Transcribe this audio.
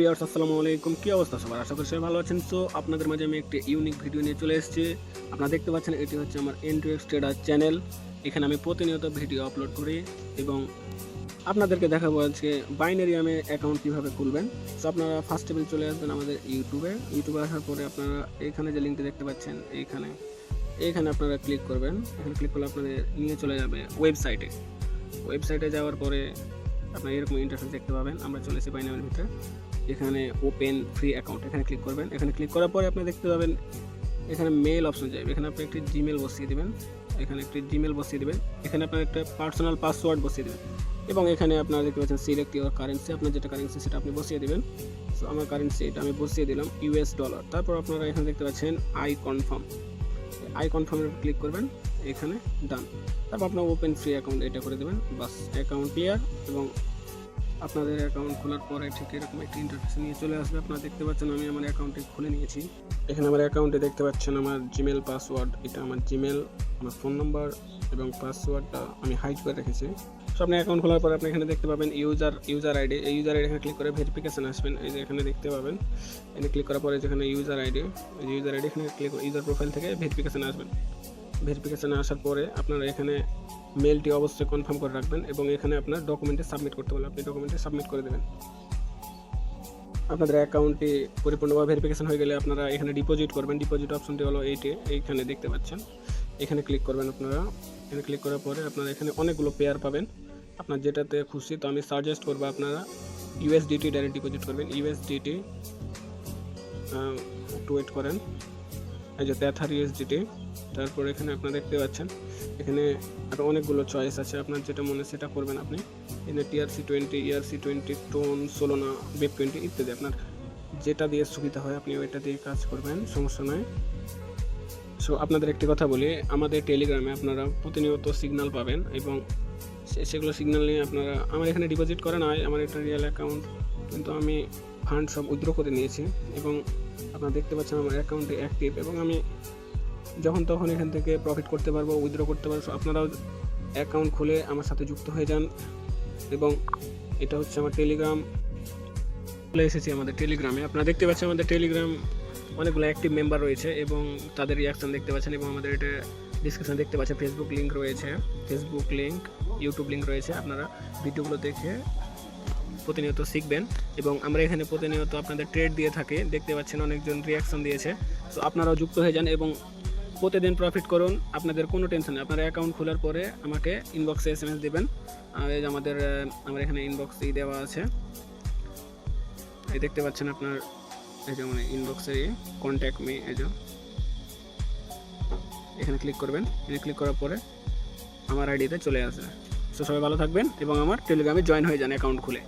Viewers আসসালামু আলাইকুম, কি অবস্থা সবার? আশা করি সবাই ভালো আছেন। তো আপনাদের মাঝে আমি একটি ইউনিক ভিডিও নিয়ে চলে এসেছি। আপনারা দেখতে পাচ্ছেন এটি হচ্ছে আমার এনটুএক্স ট্রেডার চ্যানেল। এখানে আমি প্রতিনিয়ত ভিডিও আপলোড করি এবং আপনাদেরকে দেখাবো আজকে বাইনারিয়ামে অ্যাকাউন্ট কীভাবে খুলবেন। তো আপনারা ফার্স্ট টাইম চলে আসবেন আমাদের ইউটিউবে আসার পরে আপনারা এখানে যে লিঙ্কটি দেখতে পাচ্ছেন এইখানে আপনারা ক্লিক করবেন। এখানে ক্লিক করলে আপনাদের নিয়ে চলে যাবে ওয়েবসাইটে যাওয়ার পরে আপনারা এরকম ইন্টারফেস দেখতে পাবেন। আমরা চলেছি বাইনারির ভিতরে। এখানে ওপেন ফ্রি অ্যাকাউন্ট এখানে ক্লিক করবেন। এখানে ক্লিক করার পরে আপনি দেখতে পাবেন এখানে মেল অপশন যাবে। এখানে আপনি একটি জিমেল বসিয়ে দেবেন। এখানে আপনার একটা পার্সোনাল পাসওয়ার্ড বসিয়ে দেবেন এবং এখানে আপনারা দেখতে পাচ্ছেন সিলেক্ট ইউর কারেন্সি। আপনার যেটা কারেন্সি সেটা আপনি বসিয়ে দেবেন। সো আমার কারেন্সি এটা আমি বসিয়ে দিলাম US ডলার। তারপর আপনারা এখানে দেখতে পাচ্ছেন আই কনফার্মের ক্লিক করবেন। এখানে ডান। তারপর আপনার ওপেন ফ্রি অ্যাকাউন্ট এটা করে দেবেন। বাস, অ্যাকাউন্ট ক্লিয়ার এবং আপনাদের অ্যাকাউন্ট খোলার পরে ঠিক এরকম একটি ইন্টারফেস নিয়ে চলে আসবে। আপনারা দেখতে পাচ্ছেন আমি আমার অ্যাকাউন্টটি খুলে নিয়েছি। এখানে আমার অ্যাকাউন্টে দেখতে পাচ্ছেন আমার জিমেল পাসওয়ার্ড, এটা আমার জিমেল, আমার ফোন নাম্বার এবং পাসওয়ার্ডটা আমি হাইড করে রেখেছি। সো আপনি অ্যাকাউন্ট খোলার পরে আপনি এখানে দেখতে পাবেন ইউজার আইডি। এই ইউজার আইডি এখানে ক্লিক করে ভেরিফিকেশন আসবেন। এই যে এখানে দেখতে পাবেন, এখানে ক্লিক করার পরে যেখানে ইউজার আইডি এখানে ক্লিক করে ইউজার প্রোফাইল থেকে ভেরিফিকেশন আসবেন। ভেরিফিকেশানে আসার পরে আপনারা এখানে মেলটি অবশ্যই কনফার্ম করে রাখবেন এবং এখানে আপনার ডকুমেন্টে সাবমিট করতে বলে আপনি ডকুমেন্টে সাবমিট করে দেবেন। আপনাদের অ্যাকাউন্টটি পরিপূর্ণভাবে ভেরিফিকেশন হয়ে গেলে আপনারা এখানে ডিপোজিট করবেন। ডিপোজিট অপশনটি হলো এইখানে দেখতে পাচ্ছেন। এখানে ক্লিক করবেন আপনারা। এখানে ক্লিক করার পরে আপনারা এখানে অনেকগুলো পেয়ার পাবেন, আপনার যেটাতে খুশি। তো আমি সাজেস্ট করবো আপনারা USDT ডাইরেক্ট ডিপোজিট করবেন। USDT একটু ওয়েট করেন। এই যে Tether USDT। তারপর এখানে আপনারা দেখতে পাচ্ছেন এখানে আরও অনেকগুলো চয়েস আছে, আপনার যেটা মনে সেটা করবেন আপনি। এখানে TRC20, ERC20, টোন, সোলোনা, BEP20 ইত্যাদি আপনার যেটা দিয়ে সুবিধা হয় আপনি ওইটা দিয়ে কাজ করবেন, সমস্যা নয়। সো আপনাদের একটি কথা বলি, আমাদের টেলিগ্রামে আপনারা প্রতিনিয়ত সিগন্যাল পাবেন এবং সেগুলো সিগন্যাল নিয়ে আপনারা আমার এখানে ডিপোজিট করা নয়, আমার একটা রিয়েল অ্যাকাউন্ট, কিন্তু আমি ফান্ড সব উইথড্র করে নিয়েছি এবং আপনারা দেখতে পাচ্ছেন আমার অ্যাকাউন্টে অ্যাক্টিভ এবং আমি যখন তখন এখান থেকে প্রফিট করতে পারবো, উইথড্র করতে পারবো। আপনারাও অ্যাকাউন্ট খুলে আমার সাথে যুক্ত হয়ে যান। এবং এটা হচ্ছে আমার টেলিগ্রাম। চলে এসেছি আমাদের টেলিগ্রামে। আপনারা দেখতে পাচ্ছেন আমাদের টেলিগ্রাম অনেকগুলো অ্যাক্টিভ মেম্বার রয়েছে এবং তাদের রিয়াকশান দেখতে পাচ্ছেন এবং আমাদের এটা ডিসক্রিপশন দেখতে পাচ্ছেন ফেসবুক লিঙ্ক, ইউটিউব লিঙ্ক রয়েছে। আপনারা ভিডিওগুলো দেখে প্রতিনিয়ত শিখবেন এবং আমরা এখানে প্রতিনিয়ত আপনাদের ট্রেড দিয়ে থাকি। দেখতে পাচ্ছেন অনেকজন রিয়াকশান দিয়েছে। তো আপনারাও যুক্ত হয়ে যান এবং প্রতিদিন প্রফিট করুন, আপনাদের কোনো টেনশন নেই। আপনার অ্যাকাউন্ট খোলার পরে আমাকে ইনবক্সে SMS দেবেন। এই যে আমার এখানে ইনবক্সে দেওয়া আছে, এই দেখতে পাচ্ছেন আপনার এই যে মানে ইনবক্সে কন্ট্যাক্ট মি, এই যে এখানে ক্লিক করবেন। এখানে ক্লিক করার পরে আমার আইডিতে চলে আসবে। সো সবাই ভালো থাকবেন এবং আমার টেলিগ্রামে জয়েন হয়ে যান অ্যাকাউন্ট খুলে।